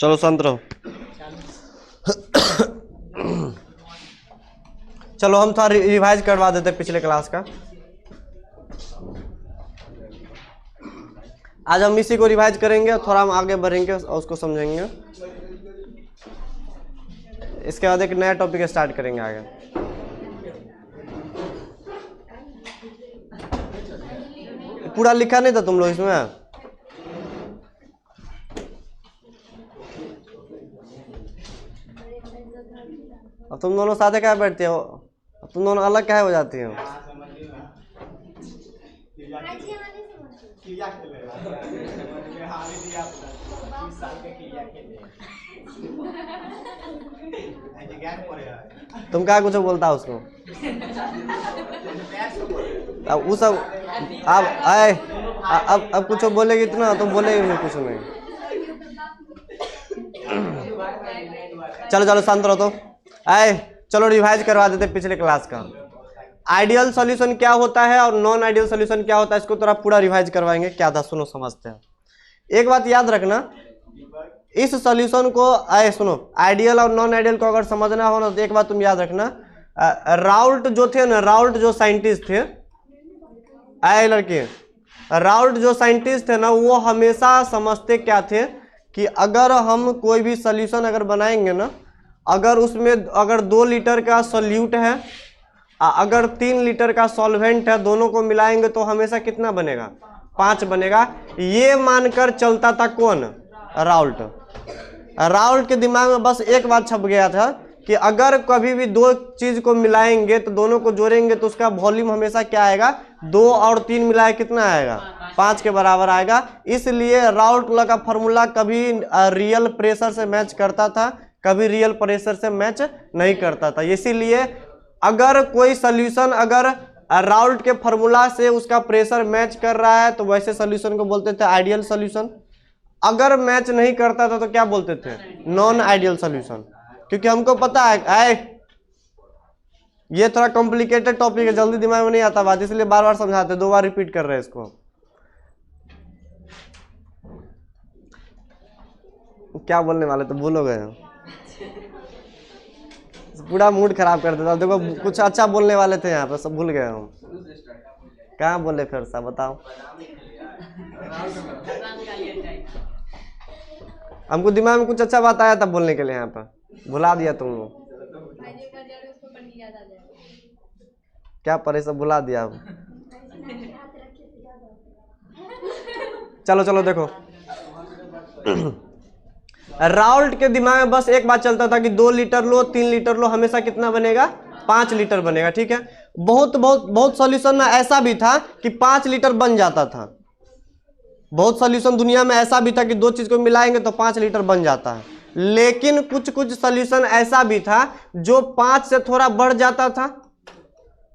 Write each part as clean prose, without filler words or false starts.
चलो शांत रहो। चलो हम थोड़ा रिवाइज करवा देते हैं पिछले क्लास का। आज हम इसी को रिवाइज करेंगे और थोड़ा हम आगे बढ़ेंगे और उसको समझेंगे। इसके बाद एक नया टॉपिक स्टार्ट करेंगे आगे। पूरा लिखा नहीं था तुम लोग इसमें? अब तुम दोनों साथ क्या बैठते हो? अब तुम दोनों अलग क्या हो जाती हो? तुम क्या कुछ बोलता उसको? अब वो सब अब कुछ बोलेगी इतना, तुम बोलेगी नहीं कुछ नहीं। चलो चलो शांत रहो। तो आए चलो रिवाइज करवा देते पिछले क्लास का। आइडियल सॉल्यूशन क्या होता है और नॉन आइडियल सॉल्यूशन क्या होता है, इसको थोड़ा पूरा रिवाइज करवाएंगे। क्या था सुनो, समझते हैं। एक बात याद रखना, इस सॉल्यूशन को आए सुनो, आइडियल और नॉन आइडियल को अगर समझना हो ना तो एक बात तुम याद रखना, राउल्ट जो थे ना, राउल्ट जो साइंटिस्ट थे, आए लड़के, राउल्ट जो साइंटिस्ट थे ना, वो हमेशा समझते क्या थे कि अगर हम कोई भी सॉल्यूशन अगर बनाएंगे ना, अगर उसमें अगर 2 लीटर का सॉल्यूट है, अगर 3 लीटर का सॉल्वेंट है, दोनों को मिलाएंगे तो हमेशा कितना बनेगा? 5 बनेगा। ये मानकर चलता था कौन? राउल्ट। राउल्ट के दिमाग में बस एक बात छप गया था कि अगर कभी भी 2 चीज को मिलाएंगे तो दोनों को जोड़ेंगे तो उसका वॉल्यूम हमेशा क्या आएगा? 2 और 3 मिलाए कितना आएगा? 5 के बराबर आएगा। इसलिए राउल्ट लॉ का फॉर्मूला कभी रियल प्रेशर से मैच करता था, कभी रियल प्रेशर से मैच नहीं करता था। इसीलिए अगर कोई सॉल्यूशन अगर राउल्ट के फॉर्मूला से उसका प्रेशर मैच कर रहा है तो वैसे सॉल्यूशन को बोलते थे आइडियल सॉल्यूशन। अगर मैच नहीं करता था तो क्या बोलते थे? Non ideal solution. क्योंकि हमको पता है ये थोड़ा कॉम्प्लिकेटेड टॉपिक है, जल्दी दिमाग में नहीं आता बात, इसलिए बार बार समझाते, 2 बार रिपीट कर रहे हैं इसको। क्या बोलने वाले तो भूलोगे, पूरा मूड खराब कर देता। देखो कुछ अच्छा बोलने वाले थे यहाँ पे, सब भूल गए हम। कहाँ बोले फिर सा बताओ? हमको दिमाग में कुछ अच्छा बात आया था बोलने के लिए, यहाँ पे भुला दिया तुम लोग। क्या परे सब भुला दिया। चलो चलो देखो, राउल्ट के दिमाग में बस एक बात चलता था कि 2 लीटर लो, 3 लीटर लो, हमेशा कितना बनेगा? 5 लीटर बनेगा। ठीक है, बहुत बहुत बहुत सॉल्यूशन में ऐसा भी था कि 5 लीटर बन जाता था। बहुत सॉल्यूशन दुनिया में ऐसा भी था कि 2 चीज को मिलाएंगे तो 5 लीटर बन जाता है। लेकिन कुछ कुछ सॉल्यूशन ऐसा भी था जो 5 से थोड़ा बढ़ जाता था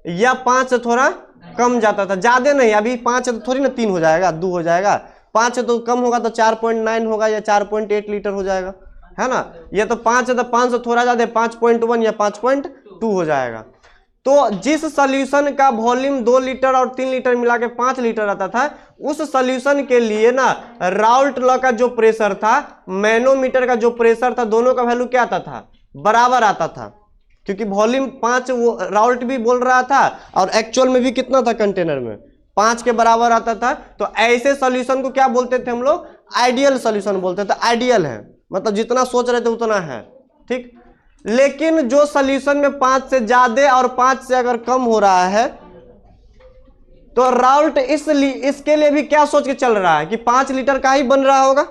या 5 से थोड़ा कम जाता था, ज्यादा नहीं। अभी 5 से तो थोड़ी ना 3 हो जाएगा, 2 हो जाएगा। 5 से तो कम होगा तो 4.9 होगा या 4.8 लीटर हो जाएगा, है ना। ये तो 5 है तो 5 से थोड़ा ज्यादा 5.1 या 5.2 हो जाएगा। तो जिस सॉल्यूशन का वॉल्यूम 2 लीटर और 3 लीटर मिला के 5 लीटर आता था, उस सॉल्यूशन के लिए ना राउल्ट लॉ का जो प्रेशर था, मैनोमीटर का जो प्रेशर था, दोनों का वैल्यू क्या आता था? बराबर आता था। क्योंकि वॉल्यूम 5 वो राउल्ट भी बोल रहा था और एक्चुअल में भी कितना था कंटेनर में? 5 के बराबर आता था। तो ऐसे सॉल्यूशन को क्या बोलते थे हम लोग? आइडियल सॉल्यूशन बोलते थे। आइडियल है मतलब जितना सोच रहे थे उतना है, ठीक। लेकिन जो सॉल्यूशन में 5 से ज्यादा और 5 से अगर कम हो रहा है तो राउल्ट इसके लिए भी क्या सोच के चल रहा है कि 5 लीटर का ही बन रहा होगा।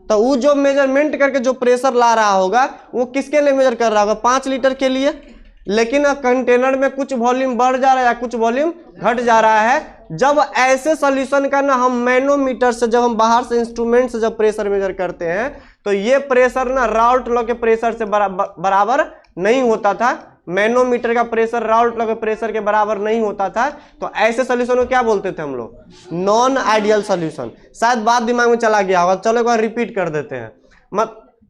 तो वो जो मेजरमेंट करके जो प्रेशर ला रहा होगा वो किसके लिए मेजर कर रहा होगा? 5 लीटर के लिए। लेकिन कंटेनर में कुछ वॉल्यूम बढ़ जा रहा है या कुछ वॉल्यूम घट जा रहा है। जब ऐसे सॉल्यूशन का ना हम मैनोमीटर से, जब हम बाहर से इंस्ट्रूमेंट से जब प्रेशर मेजर करते हैं तो ये प्रेशर ना राउल्ट लॉ के प्रेशर से बराबर नहीं होता था। मैनोमीटर का प्रेशर राउल्ट लॉ के प्रेशर के बराबर नहीं होता था। तो ऐसे सॉल्यूशन को क्या बोलते थे हम लोग? Non ideal solution. शायद बात दिमाग में चला गया होगा, चलो एक बार रिपीट कर देते हैं।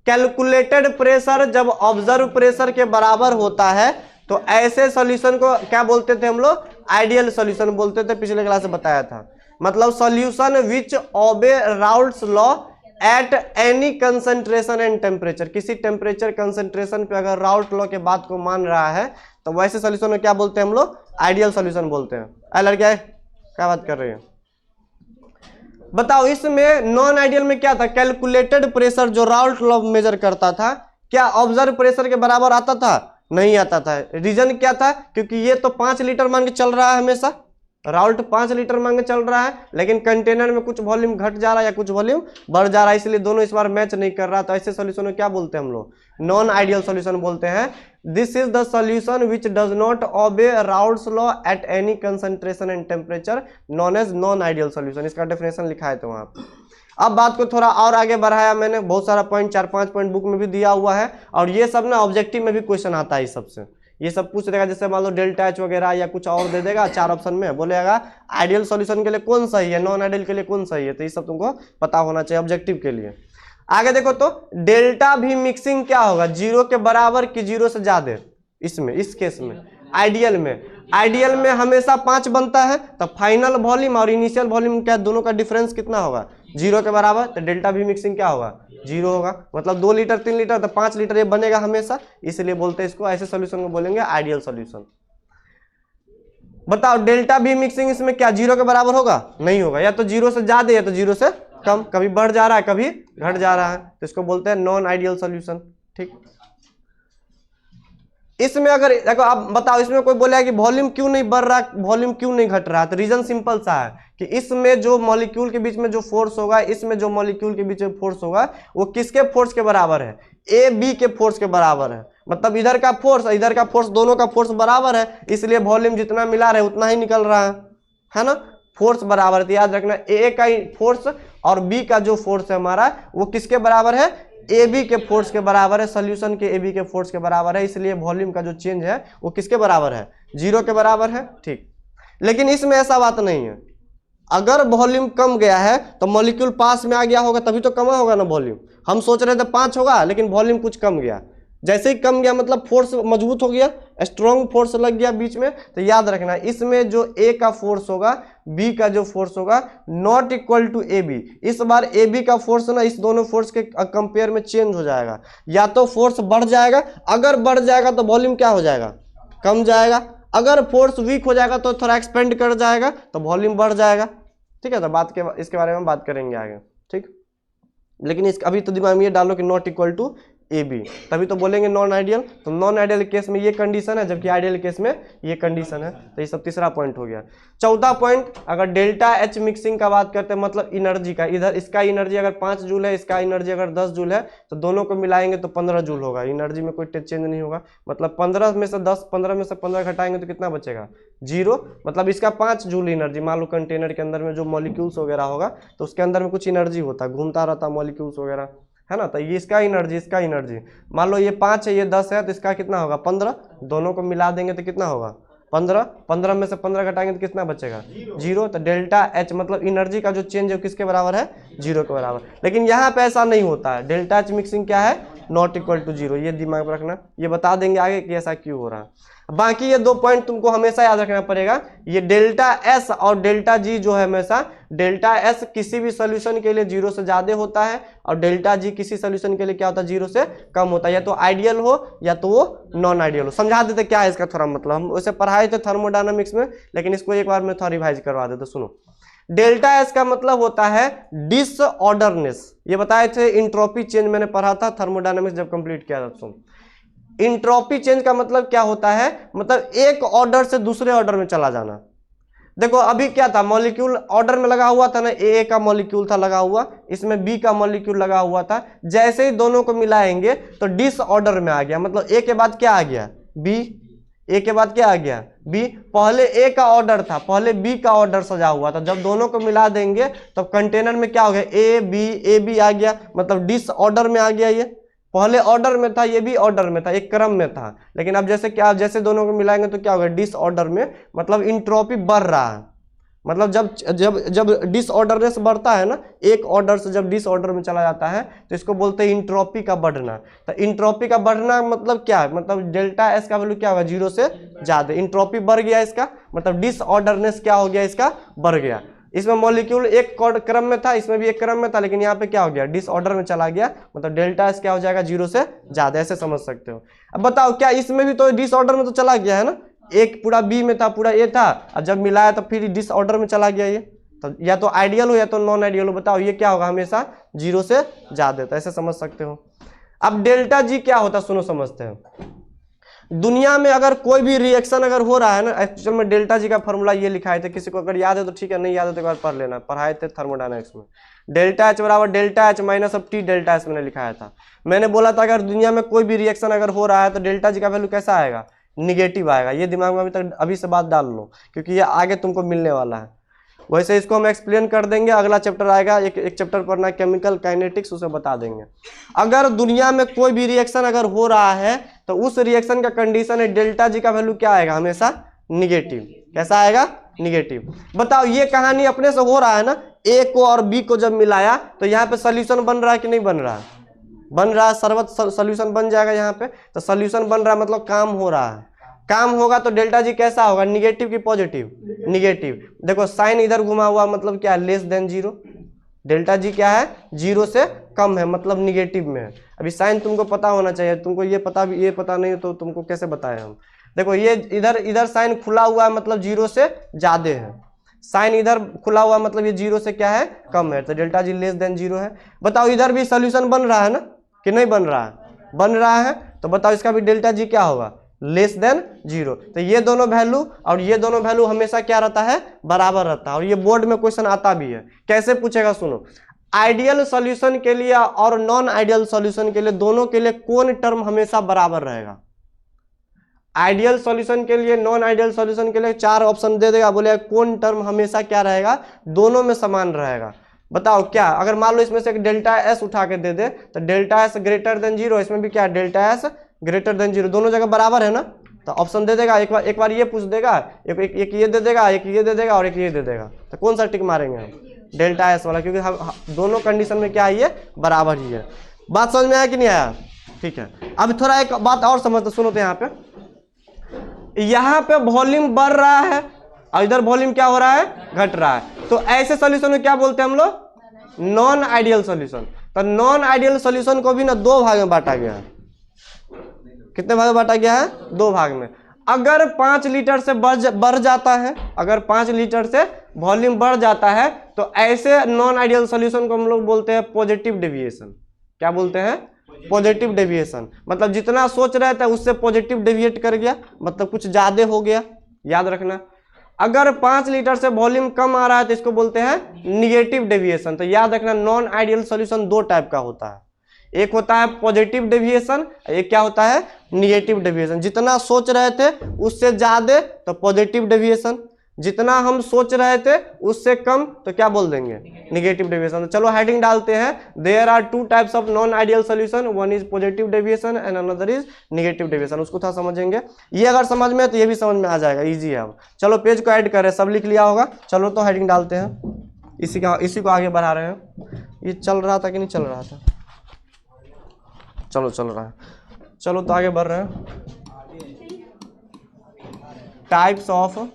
कैलकुलेटेड प्रेशर जब ऑब्जर्व प्रेशर के बराबर होता है तो ऐसे सॉल्यूशन को क्या बोलते थे हम लोग? आइडियल सॉल्यूशन बोलते थे। पिछले क्लास में बताया था। मतलब solution which obey Raoult's law at any concentration and temperature, किसी टेम्परेचर कंसंट्रेशन पे अगर राउल्ट लॉ के बात को मान रहा है तो वैसे सोल्यूशन में क्या बोलते हैं हम लोग, आइडियल सोल्यूशन बोलते हैं। लड़कियां क्या बात कर रही है, बताओ। इसमें नॉन आइडियल में क्या था, कैलकुलेटेड प्रेशर जो राउल्ट लॉ मेजर करता था, क्या ऑब्जर्व प्रेशर के बराबर आता था, नहीं आता था। रीजन क्या था, क्योंकि ये तो 5 लीटर मान के चल रहा है हमेशा, राउल्ट 5 लीटर मांगे चल रहा है, लेकिन कंटेनर में कुछ वॉल्यूम घट जा रहा है या कुछ वॉल्यूम बढ़ जा रहा है, इसलिए दोनों इस बार मैच नहीं कर रहा। तो ऐसे सॉल्यूशन को क्या बोलते हैं हम लोग, नॉन आइडियल सॉल्यूशन बोलते हैं। This is the solution which does not obey Raoult's law at any concentration and temperature, non as non ideal solution. इसका डेफिनेशन लिखा है तो वहां पर। अब बात को थोड़ा और आगे बढ़ाया मैंने, बहुत सारा पॉइंट 4-5 पॉइंट बुक में भी दिया हुआ है, और ये सब ना ऑब्जेक्टिव में भी क्वेश्चन आता है इस सबसे। ये सब पूछ देगा, जैसे मान लो डेल्टा एच वगैरह या कुछ और दे देगा 4 ऑप्शन में, बोलेगा आइडियल सॉल्यूशन के लिए कौन सही है, नॉन आइडियल के लिए कौन सही है। तो ये सब तुमको पता होना चाहिए ऑब्जेक्टिव के लिए। आगे देखो तो डेल्टा भी मिक्सिंग क्या होगा, 0 के बराबर कि 0 से ज्यादा। इसमें इस केस में आइडियल में हमेशा 5 बनता है, तो फाइनल वॉल्यूम और इनिशियल वॉल्यूम क्या, दोनों का डिफरेंस कितना होगा, 0 के बराबर। तो डेल्टा भी मिक्सिंग क्या होगा, 0 होगा। मतलब 2 लीटर 3 लीटर तो 5 लीटर ये बनेगा हमेशा, इसलिए बोलते हैं इसको, ऐसे सॉल्यूशन को बोलेंगे आइडियल सॉल्यूशन। बताओ डेल्टा भी मिक्सिंग इसमें क्या 0 के बराबर होगा, नहीं होगा, या तो 0 से ज्यादा या तो 0 से कम, कभी बढ़ जा रहा है कभी घट जा रहा है, तो इसको बोलते हैं नॉन आइडियल सॉल्यूशन। ठीक, इसमें अगर देखो आप बताओ, इसमें कोई बोलेगा कि वॉल्यूम क्यों नहीं बढ़ रहा, वॉल्यूम क्यों नहीं घट रहा, तो रीजन सिंपल सा है कि इसमें जो मॉलिक्यूल के बीच में जो फोर्स होगा, इसमें जो मॉलिक्यूल के बीच में फोर्स होगा वो किसके फोर्स के बराबर है, ए बी के फोर्स के बराबर है। मतलब इधर का फोर्स दोनों का फोर्स बराबर है, इसलिए वॉल्यूम जितना मिला रहे उतना ही निकल रहा है ना, फोर्स बराबर है। तो याद रखना ए का फोर्स और बी का जो फोर्स है हमारा वो किसके बराबर है, ए बी के फोर्स के बराबर है, सोल्यूशन के ए बी के फोर्स के बराबर है, इसलिए वॉल्यूम का जो चेंज है वो किसके बराबर है, 0 के बराबर है। ठीक, लेकिन इसमें ऐसा बात नहीं है, अगर वॉल्यूम कम गया है तो मॉलिक्यूल पास में आ गया होगा तभी तो कमा होगा ना वॉल्यूम। हम सोच रहे थे 5 होगा लेकिन वॉल्यूम कुछ कम गया, जैसे ही कम गया मतलब फोर्स मजबूत हो गया, स्ट्रॉन्ग फोर्स लग गया बीच में। तो याद रखना इसमें जो ए का फोर्स होगा, बी का जो फोर्स होगा not equal to A B. इस बार ए बी का फोर्स ना इस दोनों फोर्स के कंपेयर में चेंज हो जाएगा, या तो फोर्स बढ़ जाएगा, अगर बढ़ जाएगा तो वॉल्यूम क्या हो जाएगा, कम जाएगा, अगर फोर्स वीक हो जाएगा तो थोड़ा एक्सपेंड कर जाएगा तो वॉल्यूम बढ़ जाएगा। ठीक है, तो इसके बारे में बात करेंगे आगे। ठीक, लेकिन अभी तो दिमाग में ये डालो कि not equal to A B, तभी तो बोलेंगे नॉन आइडियल। तो नॉन आइडियल केस में ये कंडीशन है, जबकि आइडियल केस में ये कंडीशन है। तो ये सब तीसरा पॉइंट हो गया। चौथा पॉइंट, अगर डेल्टा एच मिक्सिंग का बात करते हैं, मतलब एनर्जी का, इधर इसका एनर्जी अगर 5 जूल है, इसका एनर्जी अगर 10 जूल है, तो दोनों को मिलाएंगे तो 15 जूल होगा। एनर्जी में कोई चेंज नहीं होगा, मतलब 15 में से 10, 15 में से 15 घटाएंगे तो कितना बचेगा, 0। मतलब इसका 5 जूल एनर्जी, मान लो कंटेनर के अंदर में जो मॉलिक्यूल्स वगैरह होगा तो उसके अंदर में कुछ एनर्जी होता है, घूमता रहता मॉलिक्यूल्स वगैरह, है ना। तो ये इसका एनर्जी मान लो ये 5 है ये 10 है, तो इसका कितना होगा 15, दोनों को मिला देंगे तो कितना होगा 15 में से 15 घटाएंगे तो कितना बचेगा 0। तो डेल्टा एच मतलब एनर्जी का जो चेंज है किसके बराबर है, 0 के बराबर। लेकिन यहाँ पे ऐसा नहीं होता है, डेल्टा एच मिक्सिंग क्या है, नॉट इक्वल टू 0। ये दिमाग में रखना, ये बता देंगे आगे कि ऐसा क्यों हो रहा है। बाकी ये 2 पॉइंट तुमको हमेशा याद रखना पड़ेगा, ये डेल्टा एस और डेल्टा जी जो है हमेशा, डेल्टा एस किसी भी सोल्यूशन के लिए 0 से ज्यादा होता है और डेल्टा जी किसी सोल्यूशन के लिए क्या होता है, 0 से कम होता है, या तो आइडियल हो या तो वो नॉन आइडियल हो। समझा देते क्या है इसका थोड़ा मतलब, हम उसे पढ़ाए थे थर्मोडायनामिक्स में, लेकिन इसको एक बार मैं थोड़ा रिवाइज करवा देते। सुनो, डेल्टा एस का मतलब होता है डिसऑर्डरनेस। ये बताए थे इंट्रोपी चेंज, मैंने पढ़ा था थर्मोडायनामिक्स जब कंप्लीट किया था। सुन, इंट्रोपी चेंज का मतलब क्या होता है, मतलब एक ऑर्डर से दूसरे ऑर्डर में चला जाना। देखो अभी क्या था, मॉलिक्यूल ऑर्डर में लगा हुआ था ना, ए का मॉलिक्यूल था लगा हुआ, इसमें बी का मॉलिक्यूल लगा हुआ था, जैसे ही दोनों को मिलाएंगे तो डिसऑर्डर में आ गया, मतलब ए के बाद क्या आ गया बी, ए के बाद क्या आ गया बी। पहले ए का ऑर्डर था, पहले बी का ऑर्डर सजा हुआ था, जब दोनों को मिला देंगे तो कंटेनर में क्या हो गया, ए बी आ गया, मतलब डिसऑर्डर में आ गया। ये पहले ऑर्डर में था, ये भी ऑर्डर में था, एक क्रम में था, लेकिन अब जैसे दोनों को मिलाएंगे तो क्या होगा, डिसऑर्डर में, मतलब इंट्रोपी बढ़ रहा है। मतलब जब डिसऑर्डरनेस बढ़ता है ना, एक ऑर्डर से जब डिसऑर्डर में चला जाता है तो इसको बोलते हैं इंट्रोपी का बढ़ना। तो इंट्रोपी का बढ़ना मतलब क्या है, मतलब डेल्टा एस का वैल्यू क्या होगा, 0 से ज्यादा। इंट्रोपी बढ़ गया इसका, मतलब डिसऑर्डरनेस क्या हो गया, इसका बढ़ गया। इसमें मॉलिक्यूल एक क्रम में था, इसमें भी एक क्रम में था, लेकिन यहाँ पे क्या हो गया, डिसऑर्डर में चला गया, मतलब डेल्टा एस क्या हो जाएगा, 0 से ज्यादा, ऐसे समझ सकते हो। अब बताओ क्या इसमें भी तो डिसऑर्डर में तो चला गया है ना, एक पूरा बी में था, पूरा ए था, और जब मिलाया तो फिर डिसऑर्डर में चला गया ये, तो या तो आइडियल हो या तो नॉन आइडियल हो। बताओ ये क्या होगा, हमेशा 0 से ज्यादा, तो ऐसे समझ सकते हो। अब डेल्टा जी क्या होता है, सुनो समझते हैं। दुनिया में अगर कोई भी रिएक्शन अगर हो रहा है ना, एक्चुअल में डेल्टा जी का फॉर्मूला ये लिखाए थे, किसी को अगर याद है तो ठीक है, नहीं याद है तो एक बार पढ़ लेना, पढ़ाए थे थर्मोडायनेमिक्स में। डेल्टा एच बराबर delta H minus of T delta S मैंने लिखाया था। मैंने बोला था अगर दुनिया में कोई भी रिएक्शन अगर हो रहा है तो डेल्टा जी का वैल्यू कैसा आएगा, निगेटिव आएगा। ये दिमाग में अभी से बात डाल लो, क्योंकि ये आगे तुमको मिलने वाला है। वैसे इसको हम एक्सप्लेन कर देंगे, अगला चैप्टर आएगा, एक चैप्टर पढ़ना है केमिकल काइनेटिक्स, उसे बता देंगे। अगर दुनिया में कोई भी रिएक्शन अगर हो रहा है तो उस रिएक्शन का कंडीशन है डेल्टा जी का वैल्यू क्या आएगा, हमेशा निगेटिव। कैसा आएगा, निगेटिव। बताओ ये कहानी अपने से हो रहा है ना, ए को और बी को जब मिलाया तो यहाँ पे सोल्यूशन बन रहा है कि नहीं बन रहा है, बन रहा है, सर्वत सोल्यूशन बन जाएगा यहाँ पे। तो सोल्यूशन बन रहा है मतलब काम हो रहा है, काम होगा तो डेल्टा जी कैसा होगा, निगेटिव की पॉजिटिव, निगेटिव। देखो साइन इधर घुमा हुआ मतलब क्या है, लेस देन 0। डेल्टा जी क्या है, 0 से कम है, मतलब निगेटिव में है। अभी साइन तुमको पता होना चाहिए, तुमको ये पता नहीं तो तुमको कैसे बताएं हम। देखो ये इधर साइन खुला हुआ है मतलब 0 से ज्यादा है, साइन इधर खुला हुआ मतलब ये 0 से क्या है, कम है, तो डेल्टा जी लेस देन 0 है। बताओ इधर भी सोल्यूशन बन रहा है ना कि नहीं बन रहा है, बन रहा है, तो बताओ इसका भी डेल्टा जी क्या होगा, लेस देन 0। तो ये दोनों वैल्यू और ये दोनों वैल्यू हमेशा क्या रहता है, बराबर रहता है। और ये बोर्ड में क्वेश्चन आता भी है, कैसे पूछेगा सुनो, आइडियल सॉल्यूशन के लिए और नॉन आइडियल सॉल्यूशन के लिए, दोनों के लिए कौन टर्म हमेशा बराबर रहेगा। आइडियल सॉल्यूशन के लिए, नॉन आइडियल सॉल्यूशन के लिए 4 ऑप्शन दे देगा, बोलेगा कौन टर्म हमेशा क्या रहेगा, दोनों में समान रहेगा। बताओ क्या, अगर मान लो इसमें से एक डेल्टा एस उठा के दे दे तो डेल्टा एस ग्रेटर देन 0, इसमें भी क्या है, डेल्टा एस ग्रेटर देन 0, दोनों जगह बराबर है ना, तो ऑप्शन दे देगा। एक बार ये पूछ देगा, एक ये दे देगा, एक ये दे देगा और एक ये दे देगा, तो कौन सा टिक मारेंगे हम, डेल्टा एस वाला, क्योंकि हम दोनों कंडीशन में क्या है, ये बराबर ही है। बात समझ में आया कि नहीं आया, ठीक है। अब थोड़ा एक बात और समझते, सुनो तो यहाँ पे वॉल्यूम बढ़ रहा है और इधर वॉल्यूम क्या हो रहा है, घट रहा है, तो ऐसे सॉल्यूशन में क्या बोलते हैं हम लोग, नॉन आइडियल सॉल्यूशन। तो नॉन आइडियल सॉल्यूशन को भी ना 2 भाग में बांटा गया है। कितने भाग में बांटा गया है, 2 भाग में। अगर 5 लीटर से बढ़ जाता है, अगर 5 लीटर से वॉल्यूम बढ़ जाता है तो ऐसे नॉन आइडियल सॉल्यूशन को हम लोग बोलते हैं पॉजिटिव डेविएशन। क्या बोलते हैं, पॉजिटिव डेविएशन। मतलब जितना सोच रहे थे उससे पॉजिटिव डेविएट कर गया, मतलब कुछ ज्यादा हो गया, याद रखना। अगर 5 लीटर से वॉल्यूम कम आ रहा है तो इसको बोलते हैं निगेटिव डेविएशन। तो याद रखना नॉन आइडियल सॉल्यूशन 2 टाइप का होता है, एक होता है पॉजिटिव डेविएशन, एक क्या होता है, निगेटिव डेविएशन। जितना सोच रहे थे उससे ज्यादा तो पॉजिटिव डेविएशन, जितना हम सोच रहे थे उससे कम तो क्या बोल देंगे, निगेटिव डेविएशन। तो चलो हेडिंग डालते हैं, there are 2 types of non ideal solution, one is positive deviation and another is negative deviation. उसको था समझेंगे, ये अगर समझ में है तो ये भी समझ में आ जाएगा, इजी है। अब चलो पेज को ऐड करें, सब लिख लिया होगा, चलो तो हेडिंग डालते हैं, इसी को आगे बढ़ा रहे हैं। ये चल रहा था कि नहीं चल रहा था, चलो चल रहा है, चलो तो आगे बढ़ रहे हैं। टाइप्स ऑफ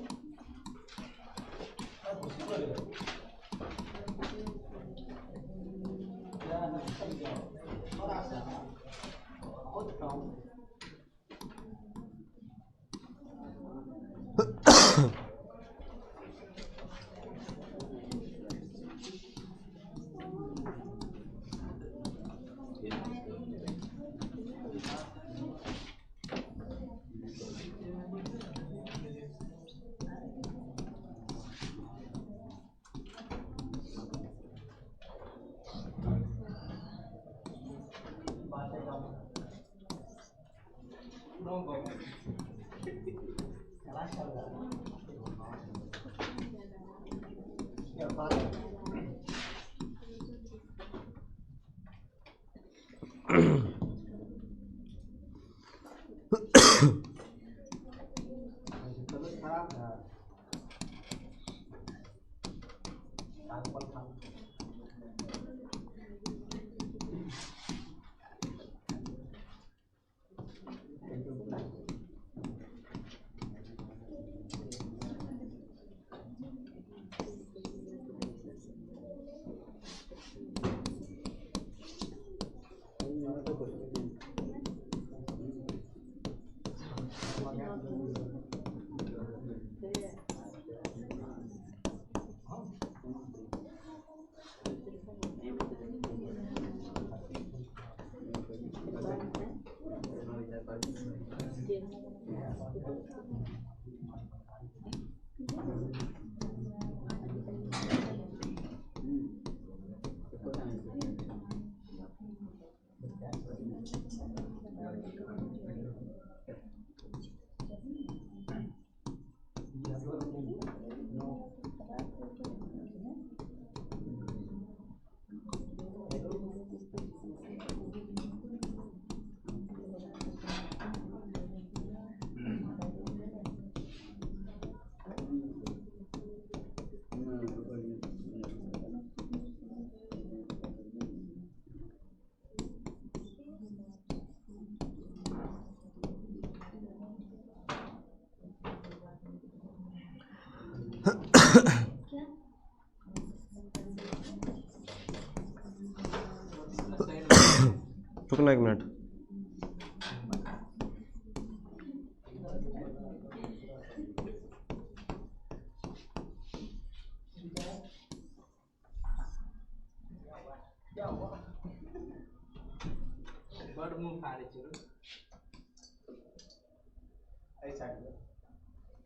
रुकना 1 मिनट।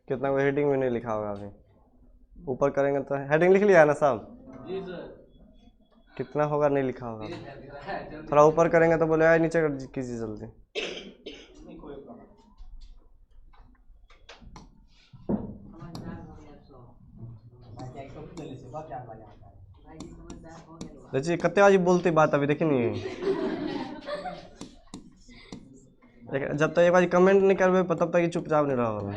कितना को हेडिंग में नहीं लिखा होगा अभी, ऊपर करेंगे तो हेडिंग लिख लिया है ना साहब? जी सर। कितना होगा नहीं लिखा होगा, थोड़ा ऊपर करेंगे तो बोले नीचे कीजिए जल्दी। देखिए कते आज बोलते बात अभी देखी नहीं। जब तक एक बार कमेंट नहीं करवे तब तक चुपचाप नहीं रहो।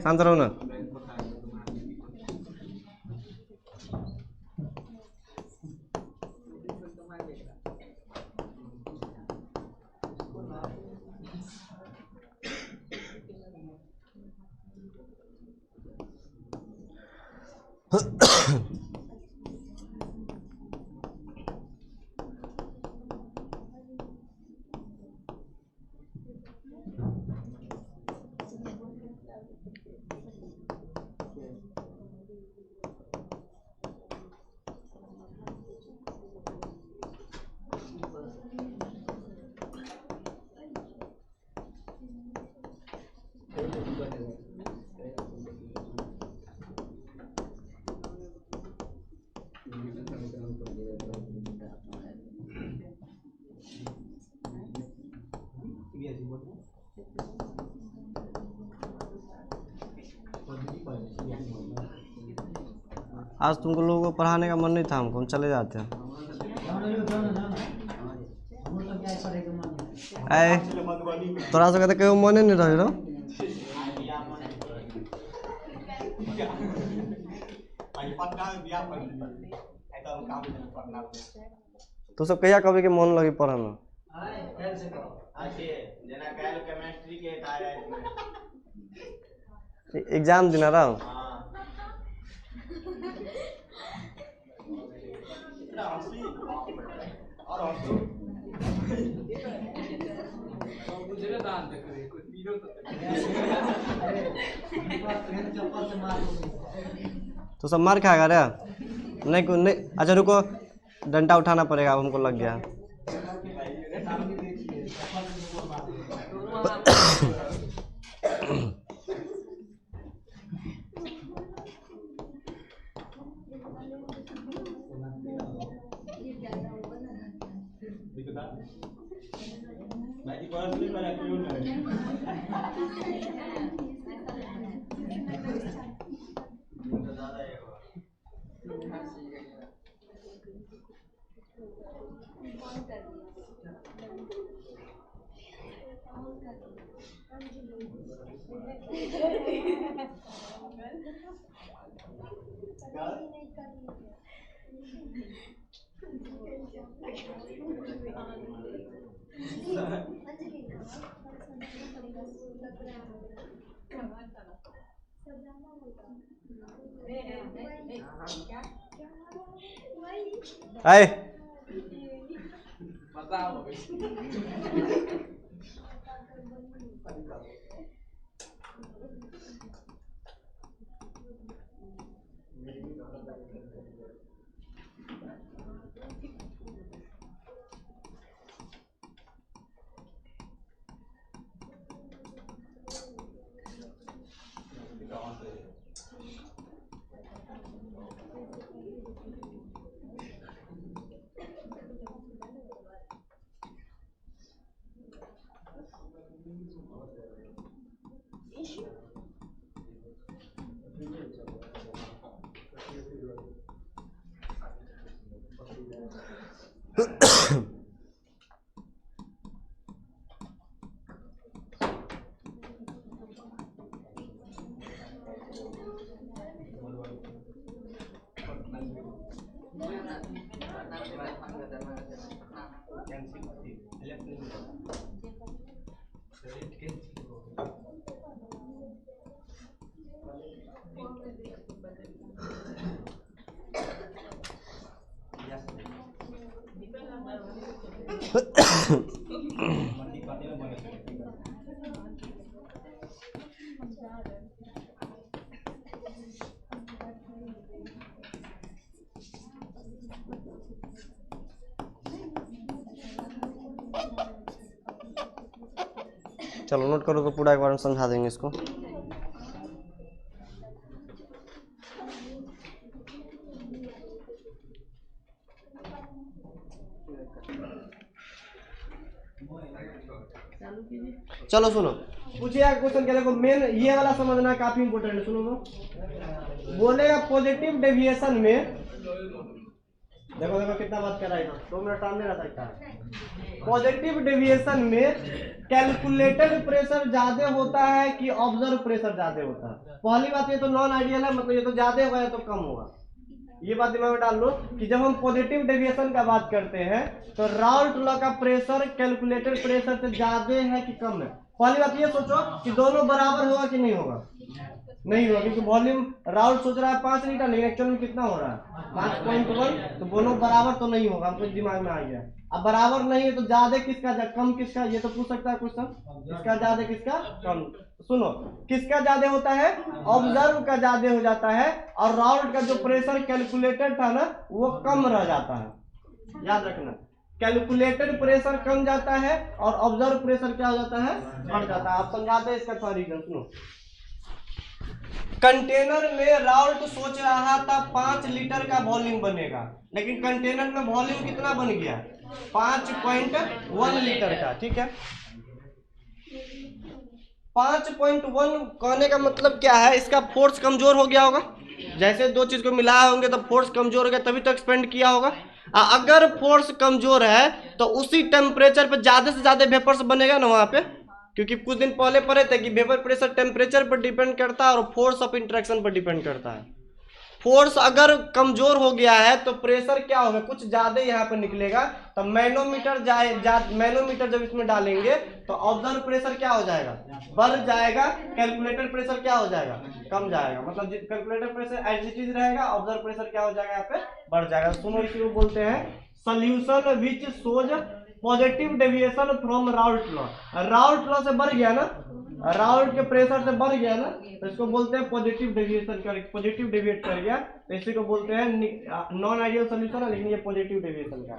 शांत रहो ना। आज तुमको लोगों को पढ़ाने का मन नहीं था, हम चले जाते हैं। तोरा सब कहते कहीं मने नहीं रहे। तो सब कहिया कभी के मन लगी पढ़े में। एग्जाम दिन रहा तो सब मार खाएगा रे। नहीं अच्छा रुको, डंडा उठाना पड़ेगा, हमको लग गया। आए चलो नोट करो तो पूरा एक बार हम समझा देंगे इसको। चलो सुनो, पूछिए क्वेश्चन क्या, देखो मेन ये वाला समझना काफी इंपॉर्टेंट है। सुनो तो बोलेगा पॉजिटिव डेविएशन में, देखो देखो कितना बात कर रहा है, 2 मिनट सामने रह सकता है। पॉजिटिव डेविएशन में कैलकुलेटेड प्रेशर ज्यादा होता है कि ऑब्जर्व प्रेशर ज्यादा होता है? पहली बात ये तो नॉन आइडियल है, मतलब ये तो ज्यादा होगा या तो कम होगा, ये बात दिमाग में डाल लो कि जब हम पॉजिटिव डेविएशन का बात करते हैं तो राउल्ट लॉ का प्रेशर कैलकुलेटेड प्रेशर से ज्यादा है कि कम है? पहली बात ये सोचो कि दोनों बराबर होगा कि नहीं होगा? नहीं होगा, क्योंकि वॉल्यूम राउल्ट सोच रहा है 5 लीटर, लेकिन एक्चुअल में कितना हो रहा है 5.1, तो दोनों बराबर तो नहीं होगा, हमको दिमाग में आ गया। अब बराबर नहीं है तो ज्यादा किसका कम किसका, ये तो पूछ सकता है क्वेश्चन, किसका ज्यादा किसका कम। सुनो, किसका ज्यादा होता है? ऑब्जर्व का ज्यादा हो जाता है, और राउल्ट का जो प्रेशर कैलकुलेटेड था ना वो कम रह जाता है। याद रखना, कैलकुलेटेड प्रेशर कम जाता है और ऑब्जर्व प्रेशर क्या हो जाता है? बढ़ जाता है। आप समझाते हैं इसका थोड़ा रीजन सुनो। कंटेनर में राउल्ट सोच रहा था 5 लीटर का वॉल्यूम बनेगा, लेकिन कंटेनर में वॉल्यूम कितना बन गया? 5.1 लीटर का। ठीक है, 5.1 कहने का मतलब क्या है? इसका फोर्स कमजोर हो गया होगा, जैसे दो चीज को मिलाए होंगे तो फोर्स कमजोर हो गया, तभी तो एक्सपेंड किया होगा। अगर फोर्स कमजोर है तो उसी टेम्परेचर पे ज्यादा से ज्यादा वेपर्स बनेगा ना वहां पे, क्योंकि कुछ दिन पहले पढ़े थे कि वेपर प्रेशर टेम्परेचर पर डिपेंड करता है और फोर्स ऑफ इंटरेक्शन पर डिपेंड करता है। फोर्स अगर कमजोर हो गया है तो प्रेशर क्या होगा? कुछ ज्यादा यहाँ पर निकलेगा, तो मैनोमीटर मैनोमीटर जब इसमें डालेंगे तो ऑब्जर्व प्रेशर क्या हो जाएगा? बढ़ जाएगा। कैलकुलेटेड प्रेशर क्या हो जाएगा? कम जाएगा। मतलब calculated pressure as it is रहेगा, ऑब्जर्व प्रेशर क्या हो जाएगा? यहाँ पे बढ़ जाएगा। सुनो, इसी को बोलते हैं solution which shows positive deviation from Raoult law. Raoult law से बढ़ गया ना, राउल्ट के प्रेशर से बढ़ गया ना, तो इसको बोलते हैं पॉजिटिव डेविएशन कर, पॉजिटिव डेविएट कर गया, तो इसी को बोलते हैं नॉन आइडियल सोल्यूशन है, लेकिन ये पॉजिटिव डेविएशन का।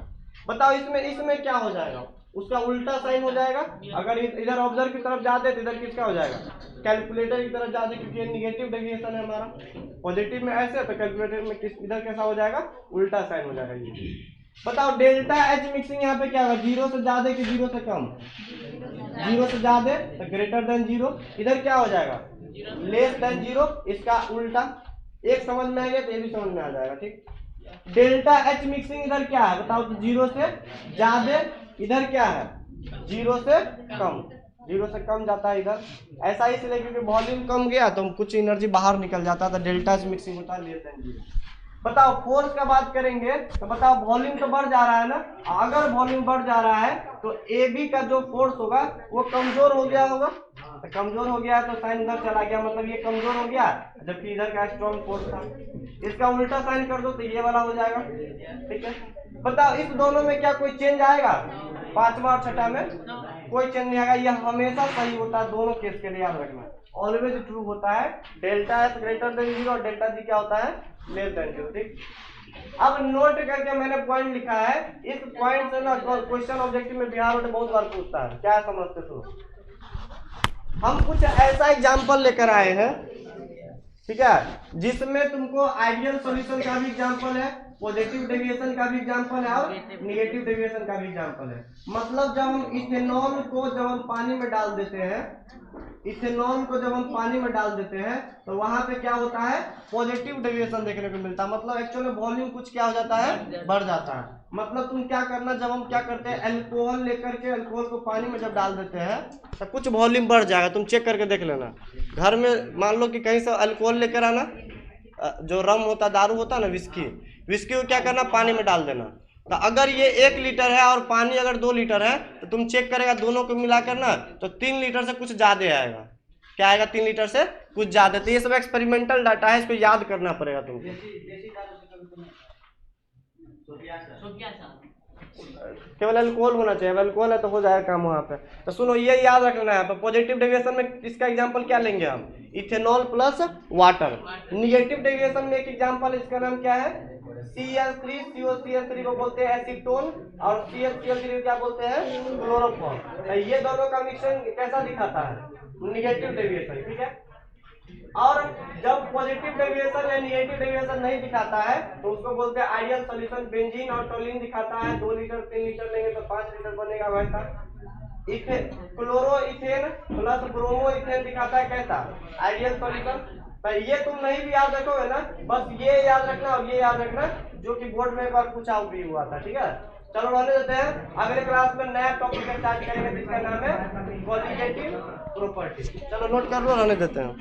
बताओ इसमें क्या हो जाएगा? उसका उल्टा साइन हो जाएगा। अगर इधर ऑब्जर्व की तरफ जाते तो इधर किसका हो जाएगा? कैलकुलेटर की तरफ जाते, क्योंकि ये निगेटिव डेविएशन है हमारा। पॉजिटिव में ऐसे, तो कैलकुलेटर में इधर कैसा हो जाएगा? उल्टा साइन हो जाएगा ये। बताओ डेल्टा एच मिक्सिंग यहाँ पे क्या होगा? 0 से ज्यादा कि 0 से कम? 0 से ज्यादा तो ग्रेटर देन 0। इधर क्या हो जाएगा? Less than 0। इसका उल्टा। एक समझ में आ गया तो ये भी समझ में आ जाएगा। ठीक, डेल्टा एच मिक्सिंग इधर क्या है बताओ? तो 0 से ज्यादा, इधर क्या है? 0 से कम। 0 से कम जाता है इधर, ऐसा इसलिए क्योंकि वॉल्यूम कम गया तो कुछ एनर्जी बाहर निकल जाता है, तो डेल्टा एच मिक्सिंग होता है लेस देन 0। बताओ फोर्स का बात करेंगे तो बताओ वॉल्यूम तो बढ़ जा रहा है ना, अगर वॉल्यूम बढ़ जा रहा है तो ए बी का जो फोर्स होगा वो कमजोर हो गया होगा, तो कमजोर हो गया है तो साइन इधर चला गया, मतलब ये कमजोर हो गया, जबकि इधर का स्ट्रॉन्ग फोर्स था। इसका उल्टा साइन कर दो तो ये वाला हो जाएगा। ठीक है, बताओ इस दोनों में क्या कोई चेंज आएगा? 5वां और 6वां में कोई चेंज नहीं आएगा। ये हमेशा सही होता है दोनों केस के लिए, याद रखना ऑलवेज ट्रू होता है। डेल्टा एस ग्रेटर देन 0 और डेल्टा जी क्या होता है? Less than 0। ठीक, अब नोट करके मैंने पॉइंट लिखा है, इस पॉइंट से ना क्वेश्चन ऑब्जेक्टिव में बिहार में बहुत बार पूछता है, क्या समझते हो? हम कुछ ऐसा एग्जांपल लेकर आए हैं, ठीक है, जिसमें तुमको आइडियल सॉल्यूशन का भी एग्जांपल है, पॉजिटिव डेविएशन का भी एग्जांपल है और नेगेटिव डेविएशन का भी एग्जांपल है। मतलब जब हम इथेनॉल को जब हम पानी में डाल देते हैं, इथेनॉल को जब हम पानी में डाल देते हैं तो वहां पे क्या होता है? पॉजिटिव डेविएशन देखने को मिलता है। मतलब एक्चुअली वॉल्यूम कुछ क्या हो जाता है? बढ़ जाता है। मतलब तुम क्या करना, जब हम क्या करते हैं अल्कोहल लेकर के, अल्कोहल को पानी में जब डाल देते हैं तो कुछ वॉल्यूम बढ़ जाएगा, तुम चेक करके देख लेना। घर में मान लो कि कहीं से अल्कोहल लेकर आना, जो रम होता, दारू होता ना, विस्की को क्या करना? पानी में डाल देना, तो अगर ये 1 लीटर है और पानी अगर 2 लीटर है तो तुम चेक करेगा दोनों को मिलाकर ना, तो 3 लीटर से कुछ ज्यादा आएगा। क्या आएगा? 3 लीटर से कुछ ज्यादा। तो ये सब एक्सपेरिमेंटल डाटा है, इसको याद करना पड़ेगा तुमको। केवल अल्कोहल होना चाहिए, अल्कोहल है तो हो जाएगा काम वहाँ पे। तो सुनो ये याद रखना है। तो पॉजिटिव डेविएशन में इसका एग्जांपल क्या लेंगे हम? Ethanol plus water. Negative deviation में एक एग्जांपल है, इसका नाम क्या है? Cl3 COCl3 को बोलते हैं एसीटोन, और ClCl3 क्या बोलते हैं? क्लोरोफॉर्म। ये दोनों का मिक्सचर कैसा दिखाता है? निगेटिव डेविएशन, ठीक है। और जब पॉजिटिव डेविएशन या निगेटिव डेविएशन नहीं दिखाता है तो उसको बोलते हैं आइडियल सॉल्यूशन। बेंजीन और टोलिन दिखाता है, 2 लीटर 3 लीटर लेंगे तो 5 लीटर बनेगा वैसा। Chloro ethane plus bromo ethane दिखाता है कैसा? Ideal solution. तो ये तुम नहीं भी याद रखोगे ना, बस ये याद रखना और ये याद रखना, जो कि बोर्ड में एक बार पूछा भी हुआ था, ठीक है। चलो रहने देते हैं, अगले क्लास में नया टॉपिक स्टार्ट करेंगे जिसका नाम है कॉलिगेटिव प्रॉपर्टी। चलो नोट कर लो, रहने देते हैं।